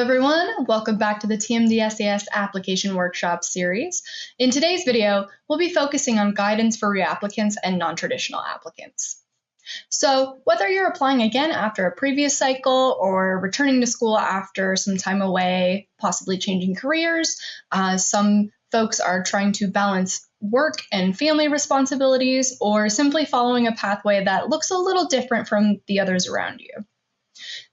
everyone, welcome back to the TMDSAS application workshop series. In today's video, we'll be focusing on guidance for reapplicants and non-traditional applicants. So whether you're applying again after a previous cycle or returning to school after some time away, possibly changing careers, some folks are trying to balance work and family responsibilities, or simply following a pathway that looks a little different from the others around you.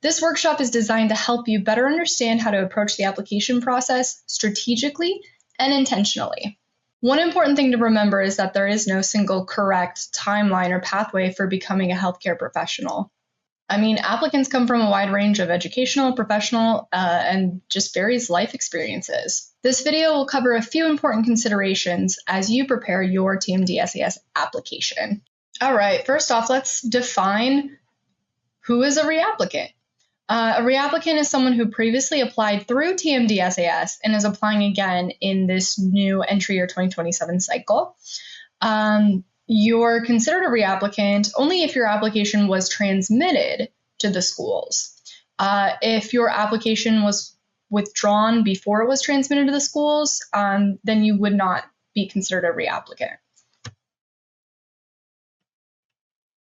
This workshop is designed to help you better understand how to approach the application process strategically and intentionally. One important thing to remember is that there is no single correct timeline or pathway for becoming a healthcare professional. Applicants come from a wide range of educational, professional, and just various life experiences. This video will cover a few important considerations as you prepare your TMDSAS application. All right, first off, let's define who is a reapplicant. A reapplicant is someone who previously applied through TMDSAS and is applying again in this new entry year 2027 cycle. You're considered a reapplicant only if your application was transmitted to the schools. If your application was withdrawn before it was transmitted to the schools, then you would not be considered a reapplicant.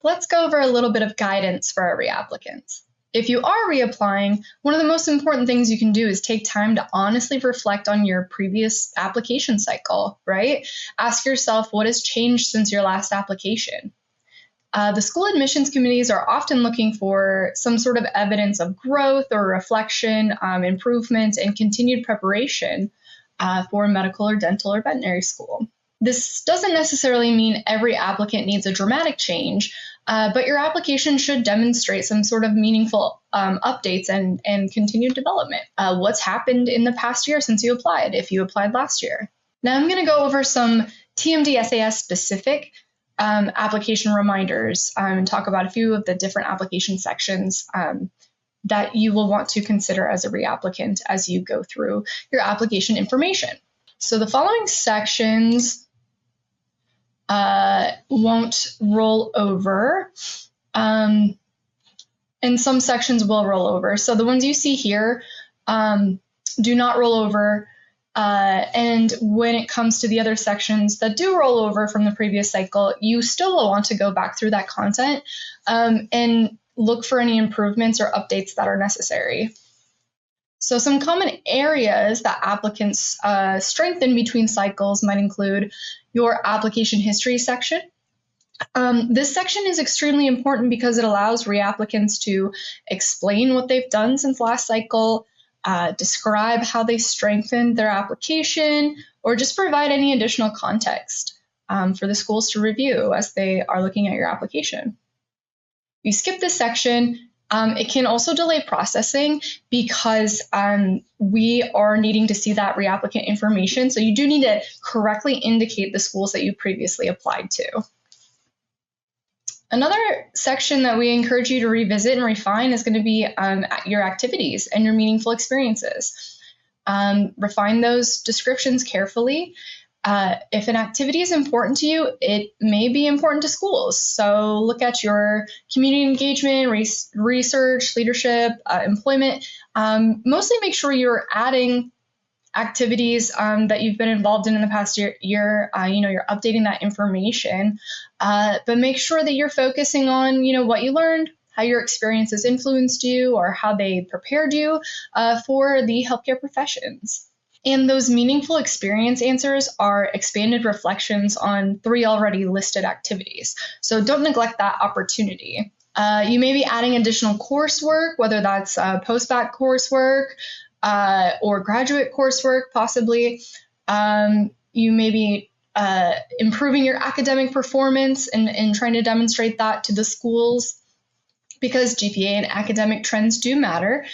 Let's go over a little bit of guidance for our reapplicants. If you are reapplying, one of the most important things you can do is take time to honestly reflect on your previous application cycle, right? Ask yourself what has changed since your last application. The school admissions committees are often looking for some sort of evidence of growth or reflection, improvement, and continued preparation for medical or dental or veterinary school. This doesn't necessarily mean every applicant needs a dramatic change, but your application should demonstrate some sort of meaningful updates and continued development. What's happened in the past year since you applied, if you applied last year? Now I'm going to go over some TMDSAS specific application reminders and talk about a few of the different application sections that you will want to consider as a reapplicant as you go through your application information. So the following sections won't roll over, and some sections will roll over. So the ones you see here do not roll over, and when it comes to the other sections that do roll over from the previous cycle, you still will want to go back through that content and look for any improvements or updates that are necessary. So some common areas that applicants strengthen between cycles might include your application history section. This section is extremely important because it allows reapplicants to explain what they've done since last cycle, describe how they strengthened their application, or just provide any additional context for the schools to review as they are looking at your application. If you skip this section, it can also delay processing because we are needing to see that reapplicant information. So you do need to correctly indicate the schools that you previously applied to. Another section that we encourage you to revisit and refine is going to be your activities and your meaningful experiences. Refine those descriptions carefully. If an activity is important to you, it may be important to schools. So look at your community engagement, research, leadership, employment. Mostly make sure you're adding activities that you've been involved in the past year. You're updating that information, but make sure that you're focusing on, what you learned, how your experiences influenced you, or how they prepared you for the healthcare professions. And those meaningful experience answers are expanded reflections on 3 already listed activities. So don't neglect that opportunity. You may be adding additional coursework, whether that's post-bac coursework or graduate coursework, possibly. You may be improving your academic performance and trying to demonstrate that to the schools because GPA and academic trends do matter.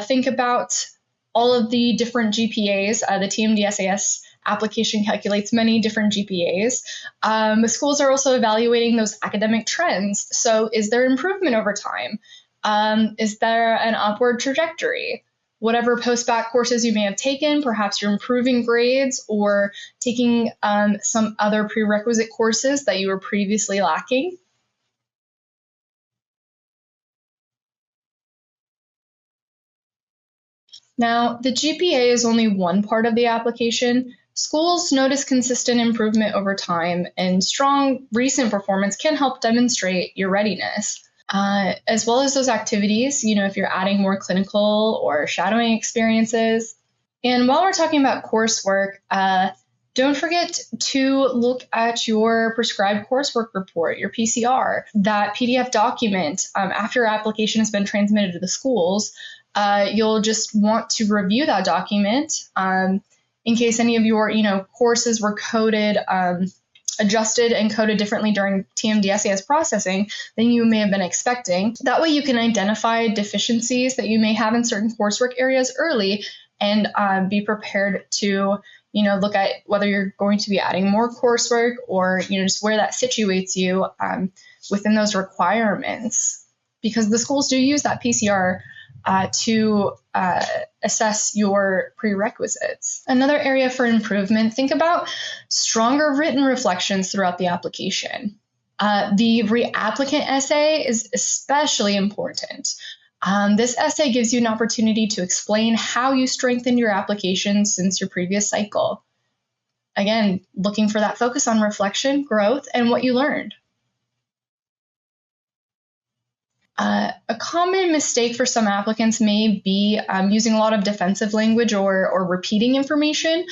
Think about all of the different GPAs. The TMDSAS application calculates many different GPAs. The schools are also evaluating those academic trends. So is there improvement over time? Is there an upward trajectory? Whatever post-bac courses you may have taken, perhaps you're improving grades or taking some other prerequisite courses that you were previously lacking. Now, the GPA is only one part of the application. Schools notice consistent improvement over time, and strong recent performance can help demonstrate your readiness. As well as those activities, if you're adding more clinical or shadowing experiences. And while we're talking about coursework, don't forget to look at your prescribed coursework report, your PCR, that PDF document. After your application has been transmitted to the schools, you'll just want to review that document in case any of your courses were coded, adjusted and coded differently during TMDSAS processing than you may have been expecting. That way you can identify deficiencies that you may have in certain coursework areas early and be prepared to look at whether you're going to be adding more coursework or just where that situates you within those requirements, because the schools do use that PCR to assess your prerequisites. Another area for improvement, think about stronger written reflections throughout the application. The reapplicant essay is especially important. This essay gives you an opportunity to explain how you strengthened your application since your previous cycle. Again, looking for that focus on reflection, growth, and what you learned. A common mistake for some applicants may be using a lot of defensive language or repeating information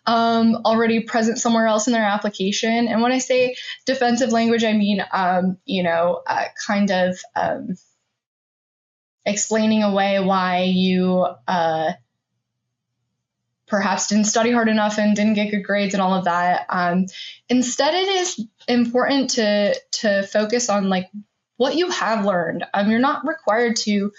already present somewhere else in their application. And when I say defensive language, I mean, kind of explaining away why you perhaps didn't study hard enough and didn't get good grades and all of that. Instead, it is important to focus on what you have learned. You're not required to,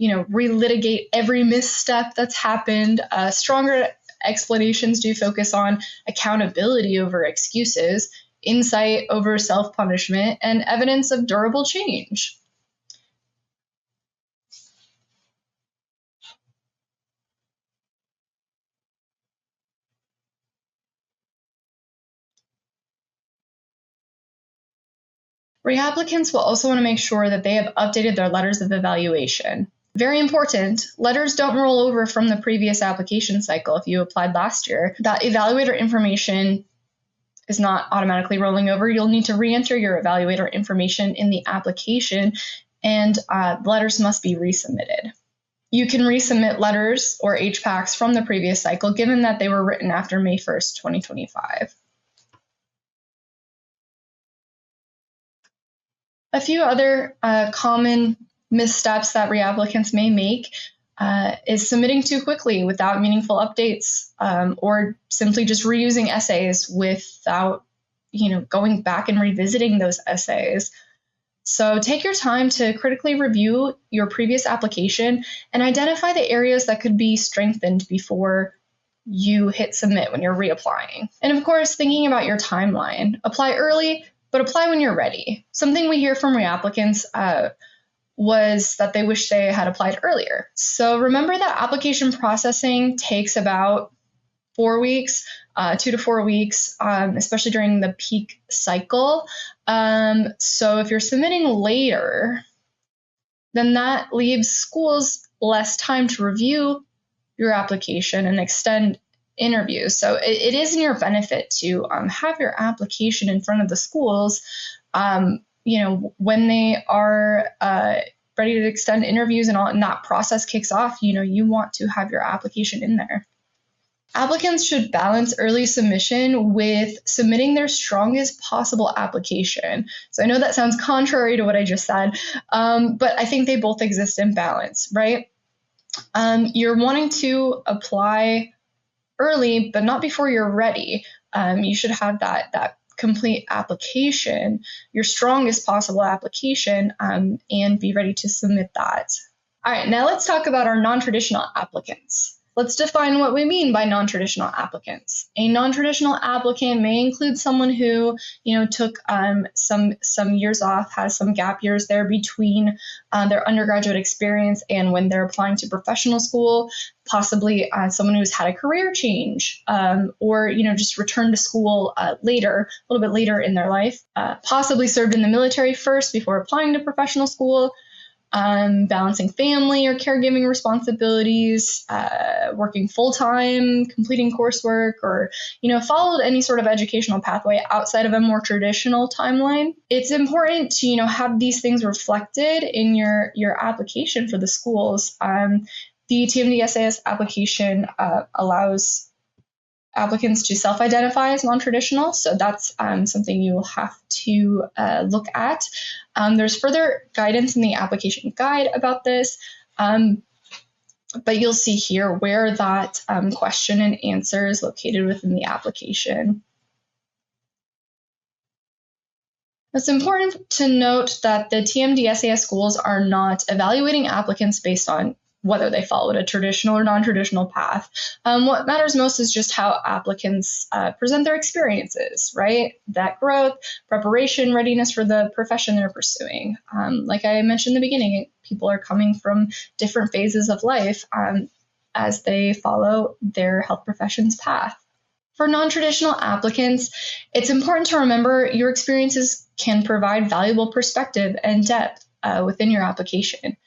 relitigate every misstep that's happened. Stronger explanations do focus on accountability over excuses, insight over self-punishment, and evidence of durable change. Reapplicants will also want to make sure that they have updated their letters of evaluation. Very important, letters don't roll over from the previous application cycle if you applied last year. That evaluator information is not automatically rolling over. You'll need to re-enter your evaluator information in the application, and letters must be resubmitted. You can resubmit letters or HPACs from the previous cycle, given that they were written after May 1st, 2025. A few other common missteps that reapplicants may make is submitting too quickly without meaningful updates, or simply just reusing essays without, going back and revisiting those essays. So take your time to critically review your previous application and identify the areas that could be strengthened before you hit submit when you're reapplying. And of course, thinking about your timeline. Apply early, but apply when you're ready. Something we hear from reapplicants was that they wish they had applied earlier. So remember that application processing takes about 4 weeks, 2 to 4 weeks, especially during the peak cycle. So if you're submitting later, then that leaves schools less time to review your application and extend interviews. So it is in your benefit to have your application in front of the schools, when they are ready to extend interviews and that process kicks off, you want to have your application in there. Applicants should balance early submission with submitting their strongest possible application. So I know that sounds contrary to what I just said, but I think they both exist in balance, right? You're wanting to apply early, but not before you're ready. You should have that complete application, your strongest possible application, and be ready to submit that. All right, now let's talk about our non-traditional applicants. Let's define what we mean by non-traditional applicants. A non-traditional applicant may include someone who, took some years off, has some gap years there between their undergraduate experience and when they're applying to professional school, possibly someone who's had a career change, or just returned to school later, a little bit later in their life, possibly served in the military first before applying to professional school, balancing family or caregiving responsibilities, working full-time, completing coursework, or, followed any sort of educational pathway outside of a more traditional timeline. It's important to, have these things reflected in your application for the schools. The TMDSAS application allows applicants to self-identify as non-traditional, so that's something you will have to look at. There's further guidance in the application guide about this, but you'll see here where that question and answer is located within the application. It's important to note that the TMDSAS schools are not evaluating applicants based on whether they followed a traditional or non-traditional path. What matters most is just how applicants present their experiences, right? That growth, preparation, readiness for the profession they're pursuing. Like I mentioned in the beginning, people are coming from different phases of life as they follow their health profession's path. For non-traditional applicants, it's important to remember your experiences can provide valuable perspective and depth within your application.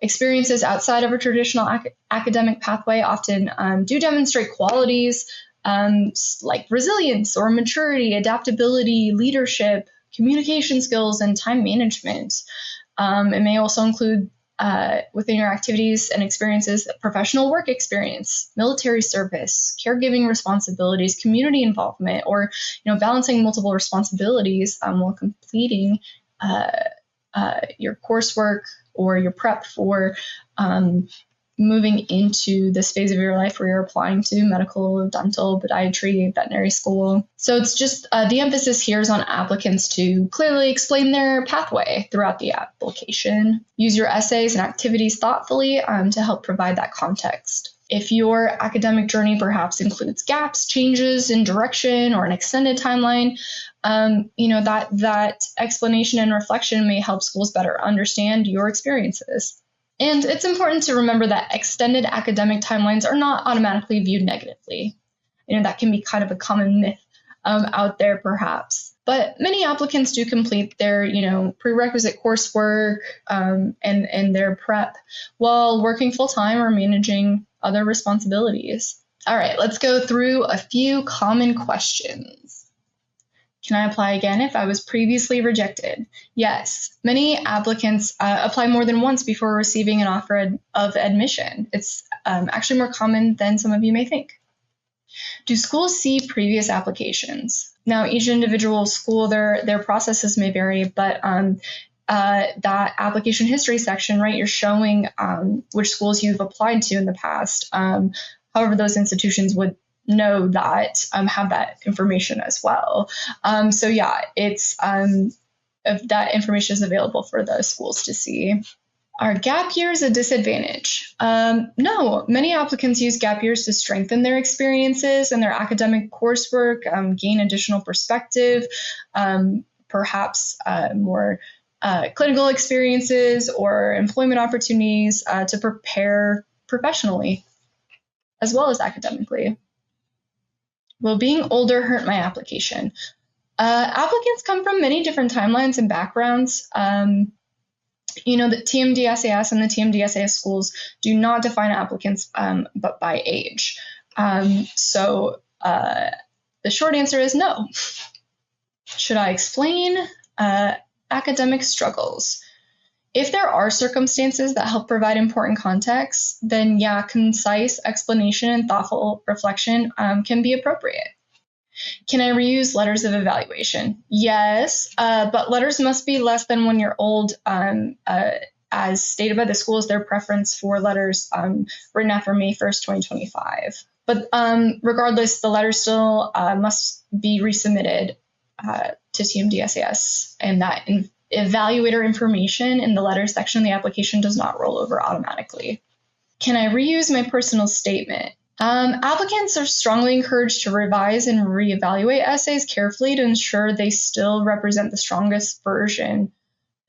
Experiences outside of a traditional academic pathway often do demonstrate qualities like resilience or maturity, adaptability, leadership, communication skills, and time management. It may also include within your activities and experiences professional work experience, military service, caregiving responsibilities, community involvement, or balancing multiple responsibilities while completing your coursework or your prep for moving into this phase of your life where you're applying to medical, dental, podiatry, veterinary school. So it's just the emphasis here is on applicants to clearly explain their pathway throughout the application. Use your essays and activities thoughtfully to help provide that context. If your academic journey perhaps includes gaps, changes in direction, or an extended timeline, that explanation and reflection may help schools better understand your experiences. And it's important to remember that extended academic timelines are not automatically viewed negatively. That can be kind of a common myth out there, perhaps. But many applicants do complete their, prerequisite coursework and their prep while working full-time or managing other responsibilities. All right, let's go through a few common questions. Can I apply again if I was previously rejected? Yes. Many applicants apply more than once before receiving an offer of admission. It's actually more common than some of you may think. Do schools see previous applications? Now, each individual school, their processes may vary, but that application history section, right, you're showing which schools you've applied to in the past. However, those institutions would know that, have that information as well. So yeah, it's if that information is available for the schools to see. Are gap years a disadvantage? No, many applicants use gap years to strengthen their experiences and their academic coursework, gain additional perspective, perhaps more clinical experiences or employment opportunities to prepare professionally as well as academically. Will being older hurt my application? Applicants come from many different timelines and backgrounds. The TMDSAS and the TMDSAS schools do not define applicants but by age. So the short answer is no. Should I explain academic struggles? If there are circumstances that help provide important context, then yeah, concise explanation and thoughtful reflection can be appropriate. Can I reuse letters of evaluation? Yes, but letters must be less than 1 year old. As stated by the schools, their preference for letters written after May 1st, 2025. But regardless, the letters still must be resubmitted to TMDSAS, and that evaluator information in the letters section of the application does not roll over automatically. Can I reuse my personal statement? Applicants are strongly encouraged to revise and reevaluate essays carefully to ensure they still represent the strongest version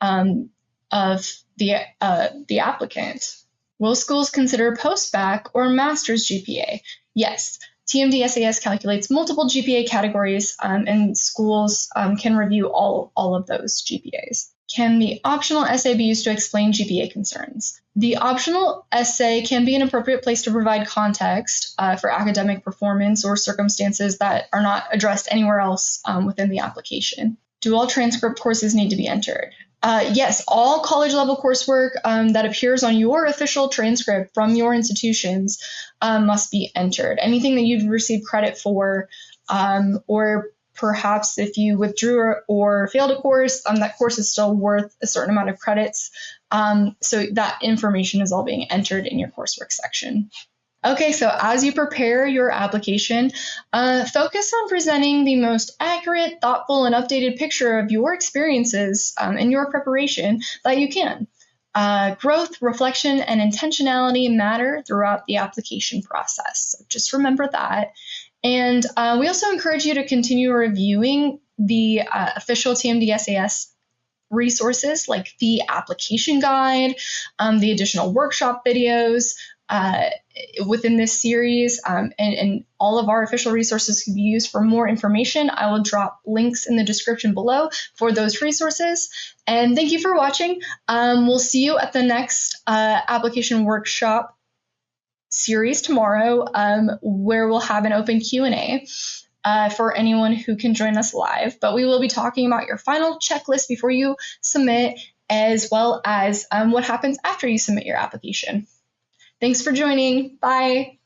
of the applicant. Will schools consider post-bac or master's GPA? Yes. TMDSAS calculates multiple GPA categories, and schools can review all of those GPAs. Can the optional essay be used to explain GPA concerns? The optional essay can be an appropriate place to provide context for academic performance or circumstances that are not addressed anywhere else within the application. Do all transcript courses need to be entered? Yes, all college-level coursework that appears on your official transcript from your institutions must be entered. Anything that you've received credit for, or perhaps if you withdrew or failed a course, that course is still worth a certain amount of credits. So that information is all being entered in your coursework section. Okay, so as you prepare your application, focus on presenting the most accurate, thoughtful, and updated picture of your experiences in your preparation that you can. Growth, reflection, and intentionality matter throughout the application process. So just remember that. And we also encourage you to continue reviewing the official TMDSAS resources like the application guide, the additional workshop videos within this series, and all of our official resources can be used for more information. I will drop links in the description below for those resources. And thank you for watching. We'll see you at the next application workshop series tomorrow, where we'll have an open Q&A for anyone who can join us live. But we will be talking about your final checklist before you submit, as well as what happens after you submit your application. Thanks for joining. Bye.